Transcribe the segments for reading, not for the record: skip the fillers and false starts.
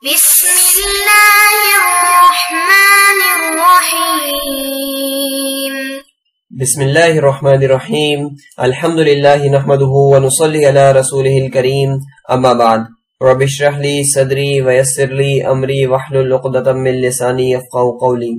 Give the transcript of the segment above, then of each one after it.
بسم اللہ الرحمن الرحیم بسم اللہ الرحمن الرحیم الحمد للہ نحمده ونصلی علی رسولہ الکریم اما بعد رب اشرح لی صدری ویسر لی امری واحلل عقدۃ من لسانی یفقہوا قولی۔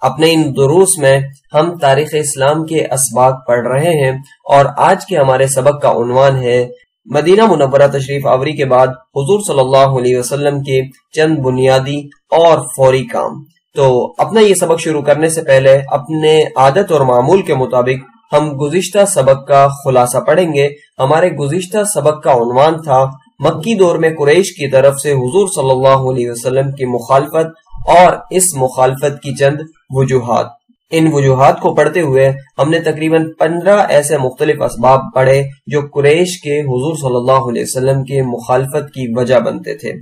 اپنے ان دروس میں ہم تاریخ اسلام کے اسباق پڑھ رہے ہیں اور آج کے ہمارے سبق کا عنوان ہے مدینہ منورہ تشریف آوری کے بعد حضور صلی اللہ علیہ وسلم کے چند بنیادی اور فوری کام۔ تو اپنا یہ سبق شروع کرنے سے پہلے اپنے عادت اور معمول کے مطابق ہم گزشتہ سبق کا خلاصہ پڑھیں گے۔ ہمارے گزشتہ سبق کا عنوان تھا مکی دور میں قریش کی طرف سے حضور صلی اللہ علیہ وسلم کی مخالفت اور اس مخالفت کی چند وجوہات۔ ان وجوہات کو پڑھتے ہوئے ہم نے تقریباً 15 ایسے مختلف اسباب پڑھے جو قریش کے حضور صلی اللہ علیہ وسلم کے مخالفت کی وجہ بنتے تھے،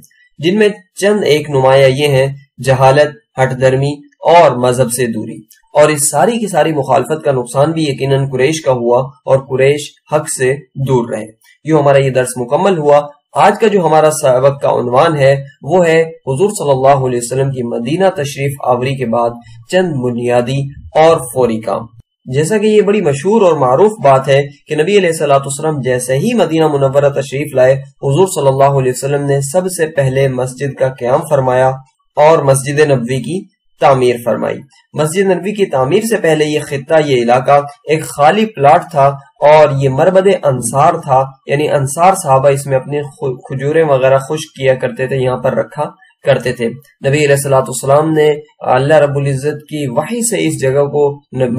جن میں چند ایک نمایاں یہ ہیں: جہالت، ہٹ درمی اور مذہب سے دوری۔ اور اس ساری کی ساری مخالفت کا نقصان بھی یقیناً قریش کا ہوا اور قریش حق سے دور رہے۔ یوں ہمارا یہ درس مکمل ہوا۔ آج کا جو ہمارا سبق کا عنوان ہے وہ ہے حضور صلی اللہ علیہ وسلم کی مدینہ تشریف آوری کے بعد چند بنیادی اور فوری کام۔ جیسا کہ یہ بڑی مشہور اور معروف بات ہے کہ نبی علیہ الصلوۃ والسلام جیسے ہی مدینہ منورہ تشریف لائے، حضور صلی اللہ علیہ وسلم نے سب سے پہلے مسجد کا قیام فرمایا اور مسجد نبوی کی تعمیر فرمائی۔ مسجد نبوی کی تعمیر سے پہلے یہ خطہ، یہ علاقہ ایک خالی پلاٹ تھا اور یہ مربد انصار تھا، یعنی انصار صحابہ اس میں اپنے کھجوریں وغیرہ خشک کیا کرتے تھے، یہاں پر رکھا کرتے تھے۔ نبی علیہ الصلوۃ والسلام نے اللہ رب العزت کی وحی سے اس جگہ کو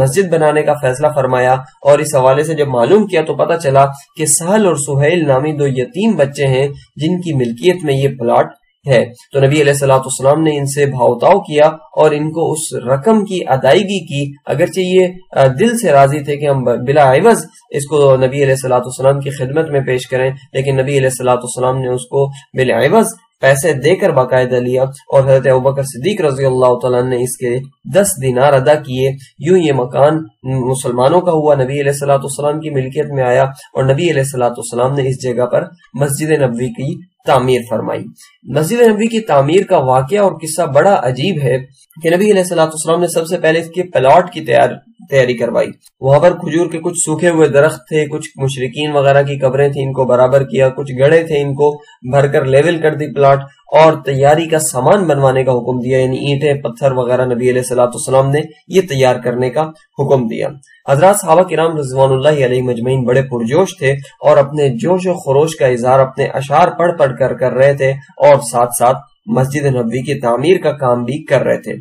مسجد بنانے کا فیصلہ فرمایا، اور اس حوالے سے جب معلوم کیا تو پتہ چلا کہ سہل اور سہیل نامی دو یتیم بچے ہیں جن کی ملکیت میں یہ پلاٹ ہے۔ تو نبی علیہ الصلوۃ والسلام نے ان سے بھاؤتاؤ کیا اور ان کو اس رقم کی ادائیگی کی، اگرچہ یہ دل سے راضی تھے کہ ہم بلا عوض اس کو نبی علیہ الصلوۃ والسلام کی خدمت میں پیش کریں، لیکن نبی علیہ الصلوۃ والسلام نے اس کو بلا عوض پیسے دے کر باقاعدہ لیا، اور حضرت ابوبکر صدیق رضی اللہ تعالیٰ نے اس کے 10 دینار ادا کیے۔ یوں یہ مکان مسلمانوں کا ہوا، نبی علیہ الصلوۃ والسلام کی ملکیت میں آیا، اور نبی علیہ الصلوۃ والسلام نے اس جگہ پر مسجد نبوی کی تعمیر فرمائی۔ مسجد نبوی کی تعمیر کا واقعہ اور قصہ بڑا عجیب ہے کہ نبی علیہ الصلوۃ والسلام نے سب سے پہلے اس کے پلاٹ کی تیاری کروائی۔ وہاں پر کھجور کے کچھ سوکھے ہوئے درخت تھے، کچھ مشرکین وغیرہ کی قبریں تھیں، ان کو برابر کیا، کچھ گڑھے تھے، ان کو بھر کر لیول کر دی پلاٹ، اور تیاری کا سامان بنوانے کا حکم دیا، یعنی اینٹیں پتھر وغیرہ نبی علیہ الصلوۃ والسلام نے یہ تیار کرنے کا حکم دیا۔ حضرات صحابہ کرام رضوان اللہ علیہ مجمعین بڑے پرجوش تھے اور اپنے جوش و خروش کا اظہار اپنے اشعار پڑھ پڑھ کر رہے تھے، اور ساتھ ساتھ مسجد نبوی کی تعمیر کا کام بھی کر رہے تھے۔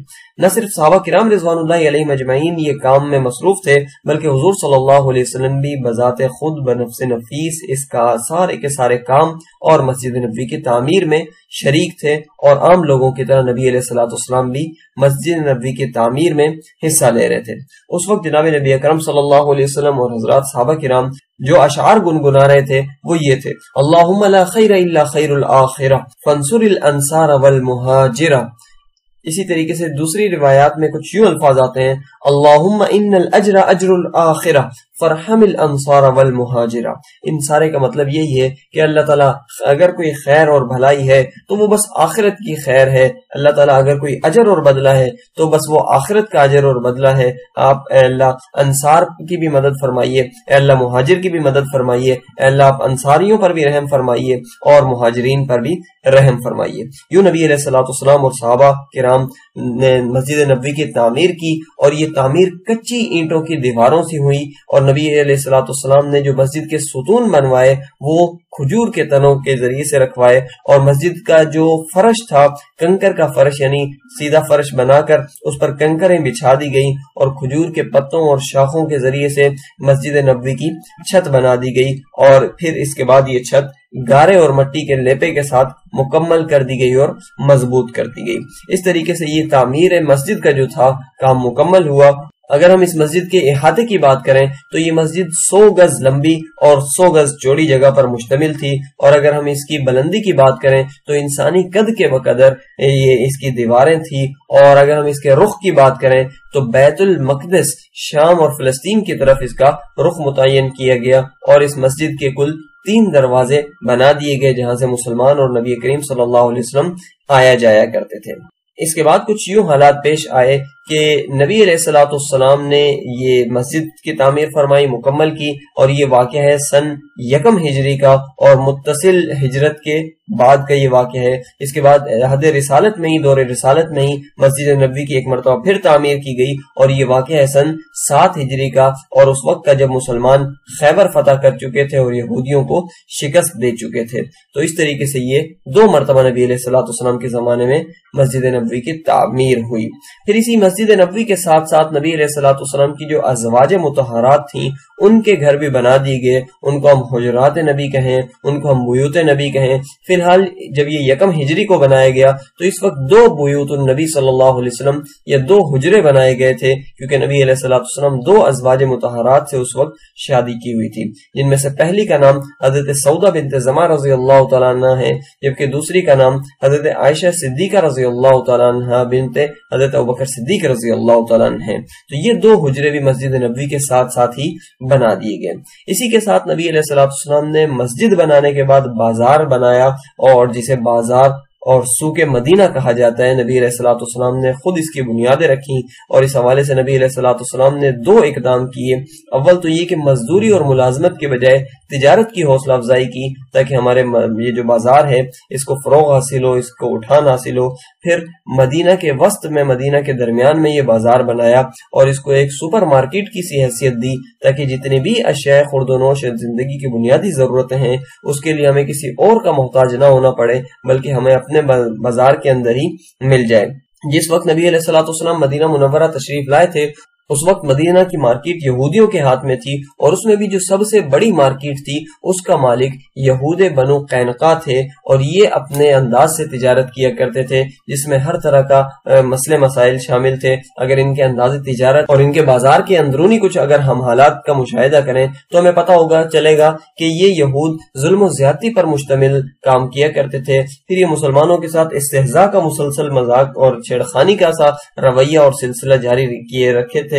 نہ صرف صحابہ کرام رضوان اللہ علیہ مجمعین یہ کام میں مصروف تھے، بلکہ حضور صلی اللہ علیہ وسلم بھی بذات خود بنفس نفیس اس کا سارے کے سارے کام اور مسجد نبوی کی تعمیر میں شریک تھے، اور عام لوگوں کی طرح نبی علیہ الصلوۃ والسلام بھی مسجد نبوی کی تعمیر میں حصہ لے رہے تھے۔ اس وقت جناب نبی اکرم صلی اللہ علیہ وسلم اور حضرات صحابہ کرام جو اشعار گنگنا رہے تھے وہ یہ تھے: اللہم لا خیر الا خیر الآخرہ فانصر الانصار والمہاجرہ۔ اسی طریقے سے دوسری روایات میں کچھ یوں الفاظ آتے ہیں: اللہم ان الاجر اجر الآخرہ فرحم الانصار والمہاجرہ۔ ان سارے کا مطلب یہی ہے کہ اللہ تعالیٰ اگر کوئی خیر اور بھلائی ہے تو وہ بس آخرت کی خیر ہے، اللہ تعالیٰ اگر کوئی اجر اور بدلہ ہے تو بس وہ آخرت کا اجر اور بدلہ ہے۔ آپ اے اللہ انصار کی بھی مدد فرمائیے، اے اللہ مہاجر کی بھی مدد فرمائیے، اے اللہ آپ انصاریوں پر بھی رحم فرمائیے اور مہاجرین پر بھی رحم فرمائیے۔ یوں نبی علیہ الصلوۃ والسلام اور صحابہ کرام نے مسجد نبوی کی تعمیر کی، اور یہ تعمیر کچی اینٹوں کی دیواروں سے ہوئی، اور نبی علیہ الصلوۃ والسلام نے جو مسجد کے ستون بنوائے وہ کھجور کے تنوں کے ذریعے سے رکھوائے، اور مسجد کا جو فرش تھا کنکر کا فرش، یعنی سیدھا فرش بنا کر اس پر کنکریں بچھا دی گئیں، اور کھجور کے پتوں اور شاخوں کے ذریعے سے مسجد نبوی کی چھت بنا دی گئی، اور پھر اس کے بعد یہ چھت گارے اور مٹی کے لیپے کے ساتھ مکمل کر دی گئی اور مضبوط کر دی گئی۔ اس طریقے سے یہ تعمیر مسجد کا جو تھا کام مکمل ہوا، اگر ہم اس مسجد کے احاطے کی بات کریں تو یہ مسجد 100 گز لمبی اور 100 گز چوڑی جگہ پر مشتمل تھی، اور اگر ہم اس کی بلندی کی بات کریں تو انسانی قد کے بقدر یہ اس کی دیواریں تھی، اور اگر ہم اس کے رخ کی بات کریں تو بیت المقدس شام اور فلسطین کی طرف اس کا رخ متعین کیا گیا، اور اس مسجد کے کل 3 دروازے بنا دیے گئے جہاں سے مسلمان اور نبی کریم صلی اللہ علیہ وسلم آیا جایا کرتے تھے۔ اس کے بعد کچھ یوں حالات پیش آئے کہ نبی علیہ الصلوۃ والسلام نے یہ مسجد کی تعمیر فرمائی، مکمل کی، اور یہ واقعہ ہے سن 1 ہجری کا، اور متصل ہجرت کے بعد کا یہ واقعہ ہے۔ اس کے بعد عہد رسالت میں ہی، دور رسالت میں ہی مسجد نبوی کی ایک مرتبہ پھر تعمیر کی گئی، اور یہ واقعہ ہے سن 7 ہجری کا، اور اس وقت کا جب مسلمان خیبر فتح کر چکے تھے اور یہودیوں کو شکست دے چکے تھے۔ تو اس طریقے سے یہ 2 مرتبہ نبی علیہ الصلوۃ والسلام کے زمانے میں مسجد نبوی کی تعمیر ہوئی۔ پھر اسی مسجد نبوی کے ساتھ ساتھ نبی علیہ الصلوۃ والسلام کی جو ازواج مطہرات تھیں ان کے گھر بھی بنا دیے گئے، ان کو ہم حجرات نبی کہیں، ان کو ہم بیوت نبی کہیں۔ فی الحال جب یہ 1 ہجری کو بنایا گیا تو اس وقت 2 بیوت النبی صلی اللہ علیہ وسلم یا 2 حجرے بنائے گئے تھے، کیونکہ نبی علیہ الصلوۃ والسلام 2 ازواج مطہرات سے اس وقت شادی کی ہوئی تھی، جن میں سے پہلی کا نام حضرت سودا بنت زمعہ رضی اللہ تعالیٰ عنہ ہے، جبکہ دوسری کا نام حضرت عائشہ صدیقہ رضی اللہ تعالیٰ عنہ بنت حضرت ابوبکر صدیق رضی اللہ تعالیٰ عنہ ہیں۔ تو یہ 2 حجرے بھی مسجد نبوی کے ساتھ ساتھ ہی بنا دیے گئے۔ اسی کے ساتھ نبی علیہ الصلوۃ والسلام نے مسجد بنانے کے بعد بازار بنایا، اور جسے بازار اور سوق مدینہ کہا جاتا ہے، نبی علیہ الصلوۃ والسلام نے خود اس کی بنیادیں رکھی، اور اس حوالے سے نبی علیہ الصلوۃ والسلام نے 2 اقدام کیے۔ اول تو یہ کہ مزدوری اور ملازمت کے بجائے تجارت کی حوصلہ افزائی کی، تاکہ ہمارے یہ جو بازار ہے اس کو فروغ حاصل ہو، اس کو اٹھان حاصل ہو۔ پھر مدینہ کے وسط میں، مدینہ کے درمیان میں یہ بازار بنایا، اور اس کو ایک سپر مارکیٹ کی سی حیثیت دی، تاکہ جتنی بھی اشیاء خورد و نوش زندگی کی بنیادی ضرورتیں ہیں اس کے لیے ہمیں کسی اور کا محتاج نہ ہونا پڑے، بلکہ ہمیں اپنے بازار کے اندر ہی مل جائے۔ جس وقت نبی علیہ الصلوۃ والسلام مدینہ منورہ تشریف لائے تھے اس وقت مدینہ کی مارکیٹ یہودیوں کے ہاتھ میں تھی، اور اس میں بھی جو سب سے بڑی مارکیٹ تھی اس کا مالک یہود بنو قینقاع تھے، اور یہ اپنے انداز سے تجارت کیا کرتے تھے جس میں ہر طرح کا مسئلے مسائل شامل تھے۔ اگر ان کے انداز تجارت اور ان کے بازار کے اندرونی کچھ اگر ہم حالات کا مشاہدہ کریں تو ہمیں پتہ چلے گا کہ یہ یہود ظلم و زیادتی پر مشتمل کام کیا کرتے تھے۔ پھر یہ مسلمانوں کے ساتھ استہزاء کا مسلسل مذاق اور چھیڑخانی کا سا رویہ اور سلسلہ جاری کیے رکھے تھے،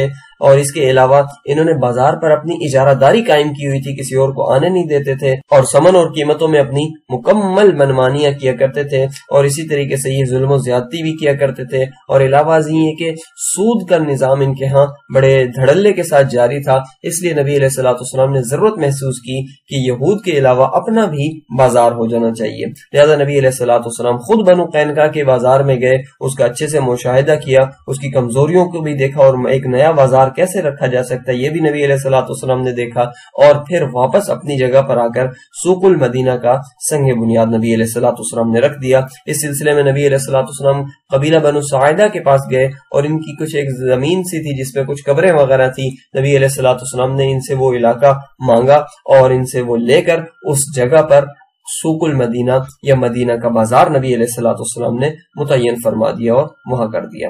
اور اس کے علاوہ انہوں نے بازار پر اپنی اجارہ داری قائم کی ہوئی تھی، کسی اور کو آنے نہیں دیتے تھے، اور سمن اور قیمتوں میں اپنی مکمل منمانیاں کیا کرتے تھے، اور اسی طریقے سے یہ ظلم و زیادتی بھی کیا کرتے تھے۔ اور علاوہ ازیں یہ کہ سود کا نظام ان کے ہاں بڑے دھڑلے کے ساتھ جاری تھا، اس لیے نبی علیہ الصلوۃ والسلام نے ضرورت محسوس کی کہ یہود کے علاوہ اپنا بھی بازار ہو جانا چاہیے۔ لہذا نبی علیہ الصلوۃ والسلام خود بنو قینقاع کے بازار میں گئے، اس کا اچھے سے مشاہدہ کیا، اس کی کمزوریوں کو بھی دیکھا، اور ایک نیا بازار کیسے رکھا جا سکتا ہے یہ بھی نبی علیہ الصلوۃ والسلام نے دیکھا، اور پھر واپس اپنی جگہ پر آ کر سوق المدینہ کا سنگ بنیاد نبی علیہ الصلوۃ والسلام نے رکھ دیا۔ اس سلسلے میں نبی علیہ الصلوۃ والسلام قبیلہ بنو ساعدہ کے پاس گئے، اور ان کی کچھ ایک زمین سی تھی جس میں کچھ قبریں وغیرہ تھی۔ نبی علیہ الصلوۃ والسلام نے ان سے وہ علاقہ مانگا، اور ان سے وہ لے کر اس جگہ پر سوق المدینہ یا مدینہ کا بازار نبی علیہ الصلوۃ والسلام نے متعین فرما دیا اور وہاں کر دیا۔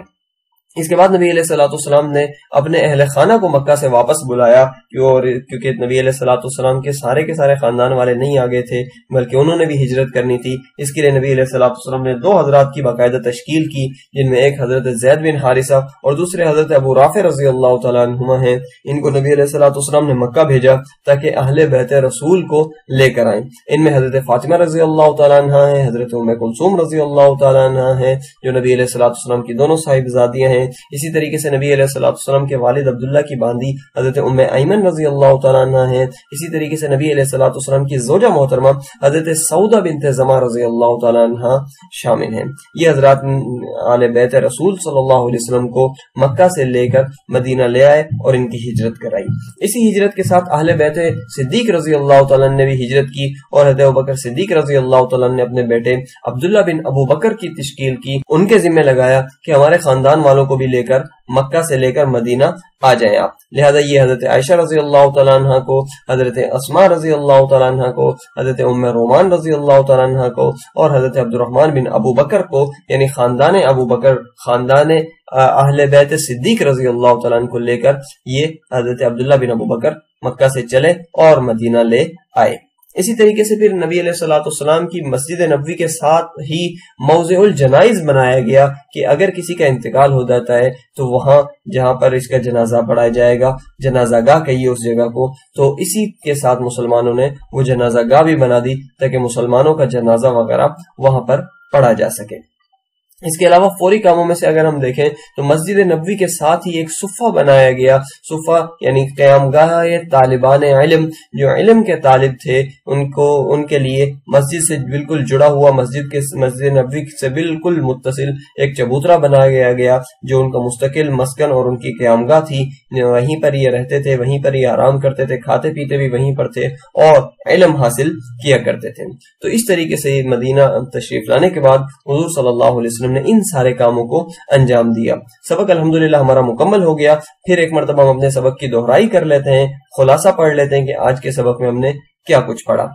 اس کے بعد نبی علیہ الصلوۃ والسلام نے اپنے اہل خانہ کو مکہ سے واپس بلایا، کیونکہ نبی علیہ الصلوۃ والسلام کے سارے خاندان والے نہیں آ گئے تھے، بلکہ انہوں نے بھی ہجرت کرنی تھی۔ اس کے لیے نبی علیہ الصلوۃ والسلام نے 2 حضرات کی باقاعدہ تشکیل کی، جن میں ایک حضرت زید بن حارثہ اور دوسرے حضرت ابو رافع رضی اللہ تعالیٰ عنہما ہیں۔ ان کو نبی علیہ الصلوۃ والسلام نے مکہ بھیجا تاکہ اہل بیت رسول کو لے کر آئیں۔ ان میں حضرت فاطمہ رضی اللہ تعالیٰ عنہ ہیں، حضرت ام کلثوم رضی اللہ تعالیٰ عنہ ہیں، جو نبی علیہ الصلوۃ والسلام کی دونوں صاحبزادیاں ہیں۔ اسی طریقے سے نبی علیہ الصلوۃ والسلام کے والد عبداللہ کی باندی حضرت ام ایمن رضی اللہ تعالیٰ عنہ ہیں۔ اسی طریقے سے نبی علیہ الصلوۃ والسلام کی زوجہ محترمہ حضرت سودا بنت زمعہ رضی اللہ تعالیٰ عنہ شامل ہیں۔ یہ حضرات آل بیت رسول صلی اللہ علیہ وسلم کو مکہ سے لے کر مدینہ لے آئے اور ان کی ہجرت کرائی۔ اسی ہجرت کے ساتھ اہل بیت صدیق رضی اللہ تعالیٰ نے بھی ہجرت کی، اور حضرت ابوبکر صدیق رضی اللہ تعالیٰ نے اپنے بیٹے عبداللہ بن ابو بکر کی تشکیل کی، ان کے ذمہ لگایا کہ ہمارے خاندان والوں کو بھی لے کر مکہ سے لے کر مدینہ آ جائیں آپ. لہذا یہ حضرت عائشہ رضی اللہ تعالیٰ عنہ کو، حضرت اسماء رضی اللہ تعالیٰ عنہ کو، حضرت ام رومان رضی اللہ تعالیٰ عنہ کو اور حضرت عبد الرحمن بن ابو بکر کو، یعنی خاندان ابو بکر، خاندان اہل بیت صدیق رضی اللہ تعالیٰ عنہ کو لے کر یہ حضرت عبداللہ بن ابو بکر مکہ سے چلے اور مدینہ لے آئے. اسی طریقے سے پھر نبی علیہ الصلوۃ والسلام کی مسجد نبوی کے ساتھ ہی موضع الجنائز بنایا گیا کہ اگر کسی کا انتقال ہو جاتا ہے تو وہاں جہاں پر اس کا جنازہ پڑھایا جائے گا، جنازہ گاہ کہیے اس جگہ کو، تو اسی کے ساتھ مسلمانوں نے وہ جنازہ گاہ بھی بنا دی تاکہ مسلمانوں کا جنازہ وغیرہ وہاں پر پڑھا جا سکے. اس کے علاوہ فوری کاموں میں سے اگر ہم دیکھیں تو مسجد نبوی کے ساتھ ہی ایک صفہ بنایا گیا. صفہ یعنی قیام گاہ طالبان علم، جو علم کے طالب تھے ان کے لیے مسجد سے بالکل جڑا ہوا، مسجد نبوی سے بالکل متصل ایک چبوترا بنایا گیا جو ان کا مستقل مسکن اور ان کی قیام گاہ تھی. وہیں پر یہ رہتے تھے، وہیں پر یہ آرام کرتے تھے، کھاتے پیتے بھی وہیں پر تھے اور علم حاصل کیا کرتے تھے. تو اس طریقے سے مدینہ تشریف لانے کے بعد حضور صلی اللہ علیہ وسلم نے ان سارے کاموں کو انجام دیا. سبق الحمدللہ ہمارا مکمل ہو گیا. پھر ایک مرتبہ ہم اپنے سبق کی دہرائی کر لیتے ہیں، خلاصہ پڑھ لیتے ہیں کہ آج کے سبق میں ہم نے کیا کچھ پڑھا.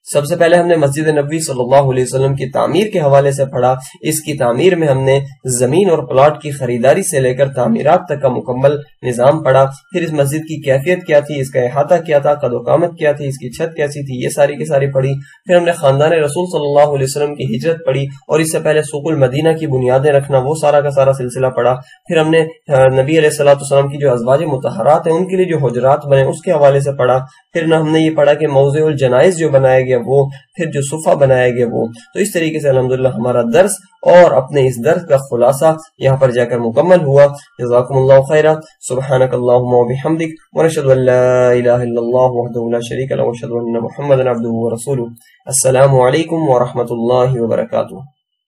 سب سے پہلے ہم نے مسجد نبوی صلی اللہ علیہ وسلم کی تعمیر کے حوالے سے پڑھا. اس کی تعمیر میں ہم نے زمین اور پلاٹ کی خریداری سے لے کر تعمیرات تک کا مکمل نظام پڑھا. پھر اس مسجد کی کیفیت کیا تھی، اس کا احاطہ کیا تھا، قد و قامت کیا تھی، اس کی چھت کیسی تھی، یہ ساری کی ساری پڑھی. پھر ہم نے خاندان رسول صلی اللہ علیہ وسلم کی ہجرت پڑھی اور اس سے پہلے سوق المدینہ کی بنیادیں رکھنا، وہ سارا کا سارا سلسلہ پڑھا. پھر ہم نے نبی علیہ الصلوۃ والسلام کی جو ازواج مطہرات ہیں ان کے لیے جو حجرات بنے اس کے حوالے سے پڑھا. پھر ہم نے یہ پڑھا کہ موضع الجنائز جو بنایا گیا وہ، پھر جو صفہ بنایا گیا وہ. تو اس طریقے سے الحمدللہ ہمارا درس اور اپنے اس درس کا خلاصہ یہاں پر جا کر مکمل ہوا. جزاکم اللہ خیرا. سبحانک اللہم و بحمدک ونشہد ان لا الہ الا اللہ وحدہ لا شریک لہ ونشہد ان محمدا عبدہ ورسولہ. السلام علیکم ورحمۃ اللہ وبرکاتہ.